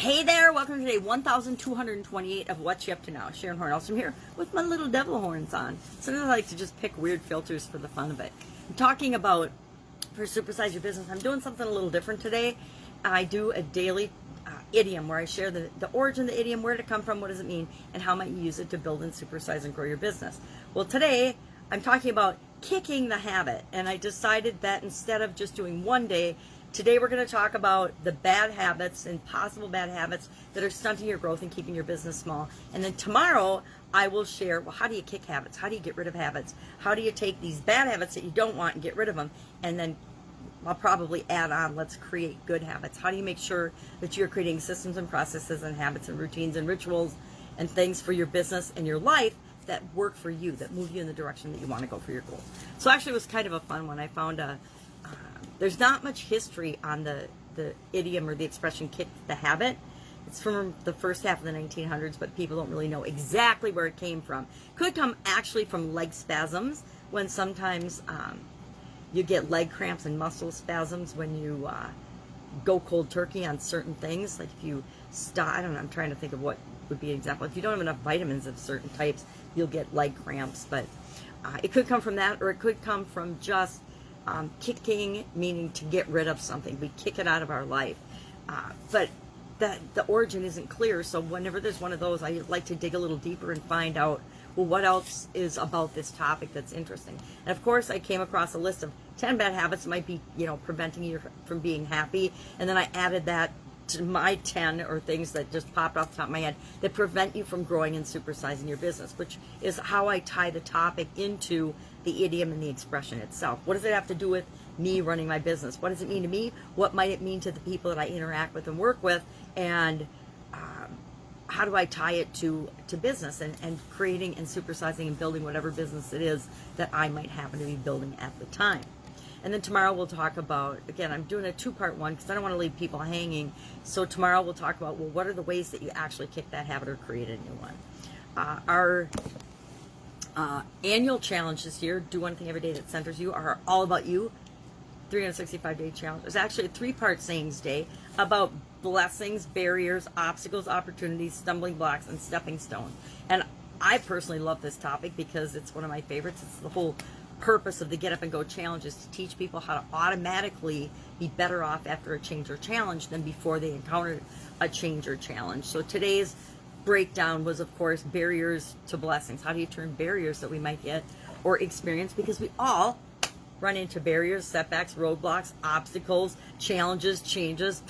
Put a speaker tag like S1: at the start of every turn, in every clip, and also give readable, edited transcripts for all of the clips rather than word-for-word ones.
S1: Hey there, welcome to day 1228 of What's You Up to Now. Sharon Horne-Ellstrom here with my little devil horns on. Sometimes I like to just pick weird filters for the fun of it. I'm talking about, for Supersize Your Business, I'm doing something a little different today. I do a daily idiom where I share the origin of the idiom, where did it come from, what does it mean, and how might you use it to build and supersize and grow your business. Well, today I'm talking about kicking the habit, and I decided that instead of just doing one day, today we're going to talk about the bad habits and possible bad habits that are stunting your growth and keeping your business small. And then tomorrow I will share, well, how do you kick habits? How do you get rid of habits? How do you take these bad habits that you don't want and get rid of them? And then I'll probably add on, let's create good habits. How do you make sure that you're creating systems and processes and habits and routines and rituals and things for your business and your life that work for you, that move you in the direction that you want to go for your goals? So actually it was kind of a fun one. I found there's not much history on the idiom or the expression kick the habit. It's from the first half of the 1900s, but people don't really know exactly where it came from. Could come actually from leg spasms, when sometimes you get leg cramps and muscle spasms when you go cold turkey on certain things. Like if you stop, I don't know, I'm trying to think of what would be an example. If you don't have enough vitamins of certain types, you'll get leg cramps. But it could come from that, or it could come from just kicking, meaning to get rid of something. We kick it out of our life. But the origin isn't clear, so whenever there's one of those, I like to dig a little deeper and find out, well, what else is about this topic that's interesting. And of course, I came across a list of 10 bad habits that might be, preventing you from being happy. And then I added that to my 10, or things that just popped off the top of my head, that prevent you from growing and supersizing your business, which is how I tie the topic into the idiom and the expression itself. What does it have to do with me running my business? What does it mean to me? What might it mean to the people that I interact with and work with? And how do I tie it to business and creating and supersizing and building whatever business it is that I might happen to be building at the time? And then tomorrow we'll talk about, again, I'm doing a two-part one because I don't want to leave people hanging. So tomorrow we'll talk about, well, what are the ways that you actually kick that habit or create a new one? Our annual challenge this year, do one thing every day that centers you, are all about you, 365-day challenge. It's actually a three-part sayings day about blessings, barriers, obstacles, opportunities, stumbling blocks, and stepping stones. And I personally love this topic because it's one of my favorites. It's the whole purpose of the Get Up and Go challenge, is to teach people how to automatically be better off after a change or challenge than before they encountered a change or challenge. So today's breakdown was, of course, barriers to blessings. How do you turn barriers that we might get or experience, because we all run into barriers, setbacks, roadblocks, obstacles, challenges, changes.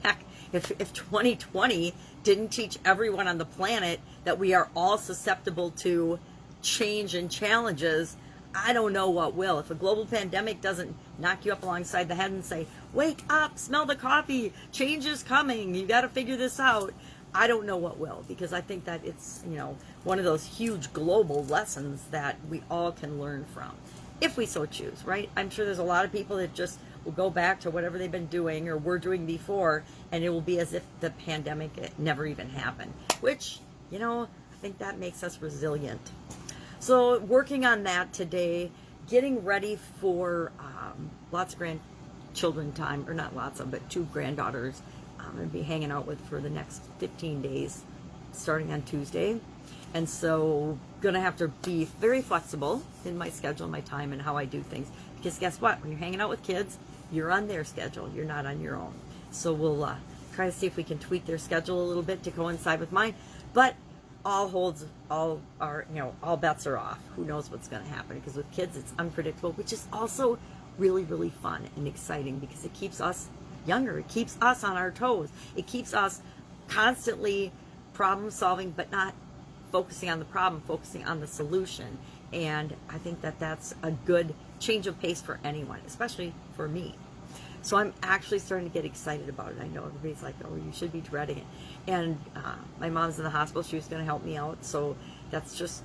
S1: Heck, if 2020 didn't teach everyone on the planet that we are all susceptible to change and challenges, I don't know what will. If a global pandemic doesn't knock you up alongside the head and say, wake up, smell the coffee, change is coming, you got to figure this out, I don't know what will, because I think that it's, one of those huge global lessons that we all can learn from, if we so choose, right? I'm sure there's a lot of people that just will go back to whatever they've been doing or were doing before, and it will be as if the pandemic never even happened, which, I think that makes us resilient. So working on that today, getting ready for lots of grandchildren time, or not lots of, but 2 granddaughters I'm going to be hanging out with for the next 15 days, starting on Tuesday. And so going to have to be very flexible in my schedule, my time, and how I do things. Because guess what? When you're hanging out with kids, you're on their schedule. You're not on your own. So we'll try to see if we can tweak their schedule a little bit to coincide with mine. But all bets are off. Who knows what's going to happen? Because with kids, it's unpredictable, which is also really, really fun and exciting, because it keeps us younger. It keeps us on our toes. It keeps us constantly problem solving, but not focusing on the problem, focusing on the solution. And I think that that's a good change of pace for anyone, especially for me. So I'm actually starting to get excited about it. I know everybody's like, oh, you should be dreading it. And my mom's in the hospital. She was going to help me out. So that's just,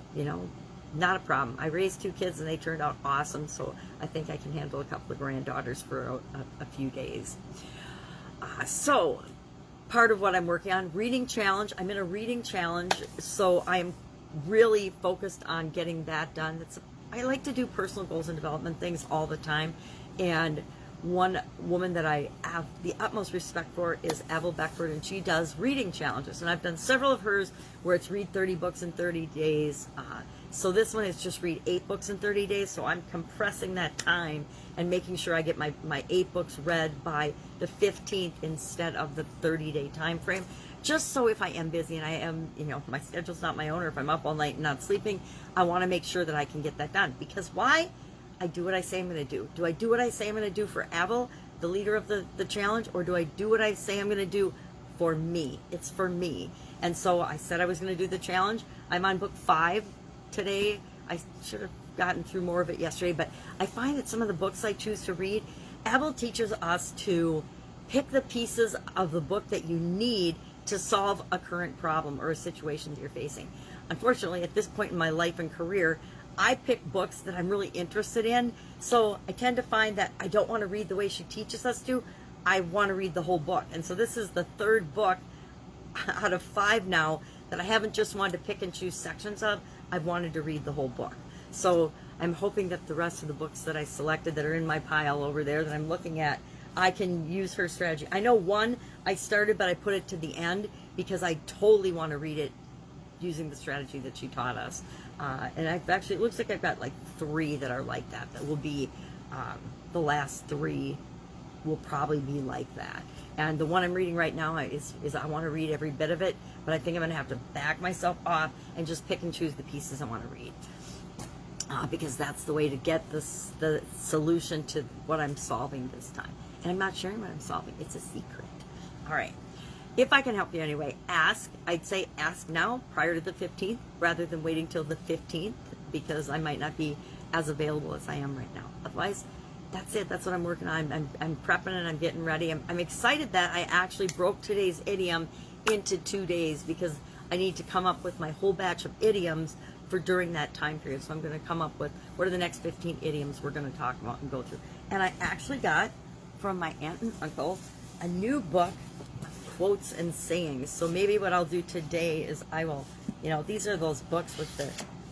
S1: not a problem. I raised 2 kids and they turned out awesome. So I think I can handle a couple of granddaughters for a few days. So part of what I'm working on, reading challenge. I'm in a reading challenge. So I'm really focused on getting that done. I like to do personal goals and development things all the time. And One woman that I have the utmost respect for is Avril Beckford, and she does reading challenges. And I've done several of hers where it's read 30 books in 30 days. So this one is just read 8 books in 30 days. So I'm compressing that time and making sure I get my 8 books read by the 15th instead of the 30-day time frame. Just so if I am busy and I am, my schedule's not my own, or if I'm up all night and not sleeping, I want to make sure that I can get that done. Because why? I do what I say I'm going to do. Do I do what I say I'm going to do for Avril, the leader of the challenge, or do I do what I say I'm going to do for me? It's for me. And so I said I was going to do the challenge. I'm on book 5 today. I should have gotten through more of it yesterday, but I find that some of the books I choose to read, Avril teaches us to pick the pieces of the book that you need to solve a current problem or a situation that you're facing. Unfortunately, at this point in my life and career, I pick books that I'm really interested in, so I tend to find that I don't want to read the way she teaches us to. I want to read the whole book. And so this is the 3rd book out of 5 now that I haven't just wanted to pick and choose sections of. I've wanted to read the whole book. So I'm hoping that the rest of the books that I selected that are in my pile over there that I'm looking at, I can use her strategy. I know one I started, but I put it to the end because I totally want to read it using the strategy that she taught us. And I've actually, it looks like I've got like 3 that are like that. That will be, the last 3 will probably be like that. And the one I'm reading right now is I want to read every bit of it, but I think I'm going to have to back myself off and just pick and choose the pieces I want to read. Because that's the way to get the solution to what I'm solving this time. And I'm not sharing what I'm solving. It's a secret. All right. If I can help you anyway, ask. I'd say ask now prior to the 15th rather than waiting till the 15th because I might not be as available as I am right now. Otherwise, that's it. That's what I'm working on. I'm prepping and I'm getting ready. I'm excited that I actually broke today's idiom into 2 days because I need to come up with my whole batch of idioms for during that time period. So I'm going to come up with what are the next 15 idioms we're going to talk about and go through. And I actually got from my aunt and uncle a new book, quotes and sayings. So maybe what I'll do today is I will, these are those books with the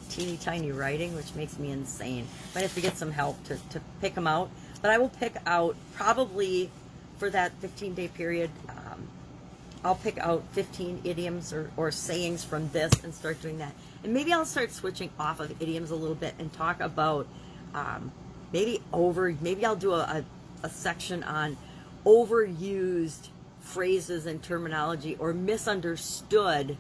S1: teeny tiny writing, which makes me insane. Might have to get some help to pick them out. But I will pick out probably for that 15-day period, I'll pick out 15 idioms or sayings from this and start doing that. And maybe I'll start switching off of idioms a little bit and talk about maybe I'll do a section on overused phrases and terminology or misunderstood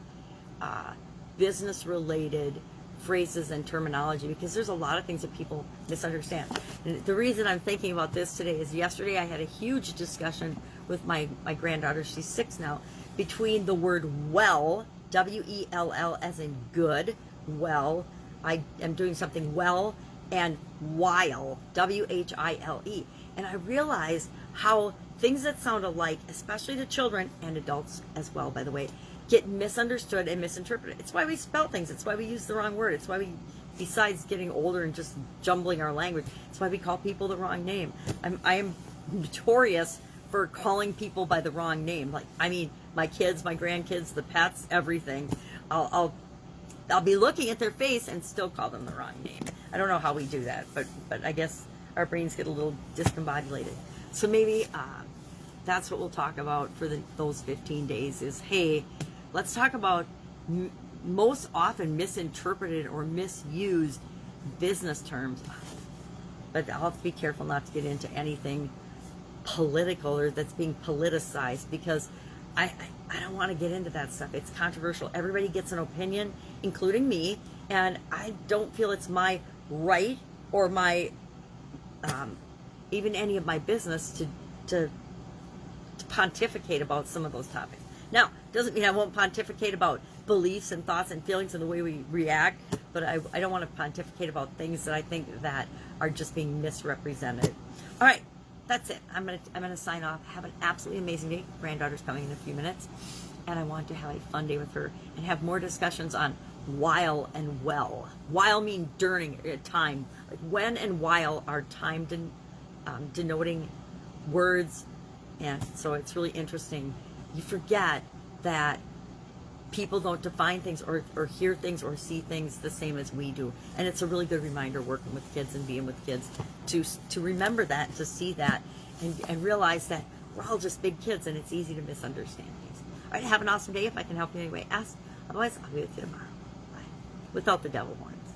S1: business-related phrases and terminology because there's a lot of things that people misunderstand. And the reason I'm thinking about this today is yesterday I had a huge discussion with my granddaughter, she's 6 now, between the word well, W-E-L-L as in good, well, I am doing something well, and while, W-H-I-L-E. And I realized how things that sound alike, especially to children and adults as well, by the way, get misunderstood and misinterpreted. It's why we spell things. It's why we use the wrong word. It's why we, besides getting older and just jumbling our language, it's why we call people the wrong name. I am notorious for calling people by the wrong name. Like, I mean, my kids, my grandkids, the pets, everything. I'll be looking at their face and still call them the wrong name. I don't know how we do that, but I guess our brains get a little discombobulated. So maybe that's what we'll talk about for those 15 days is, hey, let's talk about most often misinterpreted or misused business terms. But I'll have to be careful not to get into anything political or that's being politicized because I don't want to get into that stuff. It's controversial. Everybody gets an opinion, including me, and I don't feel it's my right or my even any of my business to pontificate about some of those topics. Now, doesn't mean I won't pontificate about beliefs and thoughts and feelings and the way we react, but I don't want to pontificate about things that I think that are just being misrepresented. All right, that's it. I'm gonna sign off. Have an absolutely amazing day. Granddaughter's coming in a few minutes, and I want to have a fun day with her and have more discussions on while and well. While mean during time, like when and while are time denoting words, and so it's really interesting. You forget that people don't define things or hear things or see things the same as we do. And it's a really good reminder working with kids and being with kids to remember that, to see that. and realize that we're all just big kids and it's easy to misunderstand things. All right, have an awesome day. If I can help you in any way, ask. Otherwise, I'll be with you tomorrow. Bye. Without the devil horns.